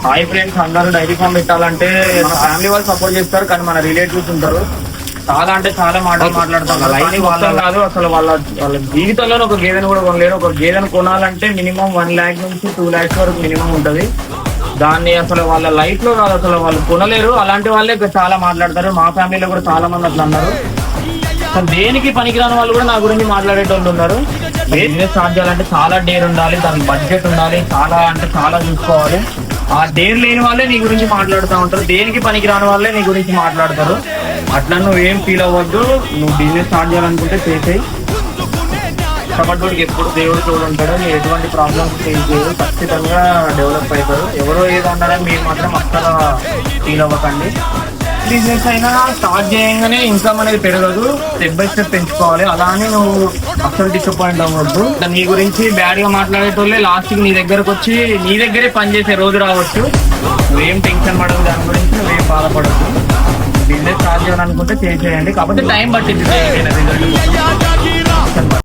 Hi friends, అందరూ dairy farm పెట్టాలంటే మన ఫ్యామిలీ వాళ్ళు సపోర్ట్ చేస్తారు, కానీ మన రిలేటివ్స్ ఉంటారు చాలా అంటే చాలా మాటలు మాట్లాడతారు. వాళ్ళ కాదు అసలు వాళ్ళ జీవితంలో ఒక గేదెను కూడా కొనలేరు. ఒక గేదెను కొనాలంటే మినిమం 1 lakh నుంచి 2 lakhs వరకు మినిమం ఉంటది. దాన్ని అసలు వాళ్ళ లైఫ్ లో కాదు, అసలు వాళ్ళు కొనలేరు. అలాంటి వాళ్ళే చాలా మాట్లాడతారు. మా ఫ్యామిలీలో కూడా చాలా మంది అట్లా అన్నారు. దేనికి పనికిరాని వాళ్ళు కూడా నా గురించి మాట్లాడేటోళ్ళు ఉన్నారు. బిజినెస్ స్టార్ట్ చేయాలంటే చాలా డేర్ ఉండాలి, దానికి బడ్జెట్ ఉండాలి, చాలా అంటే చాలా చూసుకోవాలి. ఆ డేర్ లేని వాళ్ళే నీ గురించి మాట్లాడుతూ ఉంటారు, దేనికి పనికిరాని వాళ్ళే నీ గురించి మాట్లాడతారు. అట్లా నువ్వేం ఫీల్ అవ్వద్దు. నువ్వు బిజినెస్ స్టార్ట్ చేయాలనుకుంటే చేసేయి. కష్టపడ్డోడికి ఎప్పుడు దేవుడు తోడు ఉంటాడు. మీరు ఎటువంటి ప్రాబ్లమ్స్ ఫేస్ చేయరు, ఖచ్చితంగా డెవలప్ అవుతారు. ఎవరో ఏదో అన్నారని మీరు మాత్రం అస్సలు ఫీల్ అవ్వకండి. బిజినెస్ అయినా స్టార్ట్ చేయగానే ఇన్కమ్ అనేది పెరగదు, స్టెప్ బై స్టెప్ పెంచుకోవాలి. అలానే నువ్వు అస్సలు డిసప్పాయింట్ అవ్వద్దు. నీ గురించి బ్యాడ్ గా మాట్లాడేటోళ్ళే లాస్ట్ కి నీ దగ్గరకు వచ్చి నీ దగ్గరే పనిచేసే రోజు రావచ్చు. నువ్వేం టెన్షన్ పడదు, దాని గురించి నువ్వేం బాధపడద్దు. బిజినెస్ స్టార్ట్ చేయాలనుకుంటే చేసేయండి, కాకపోతే టైం పట్టింది రిజల్ట్ కోసం.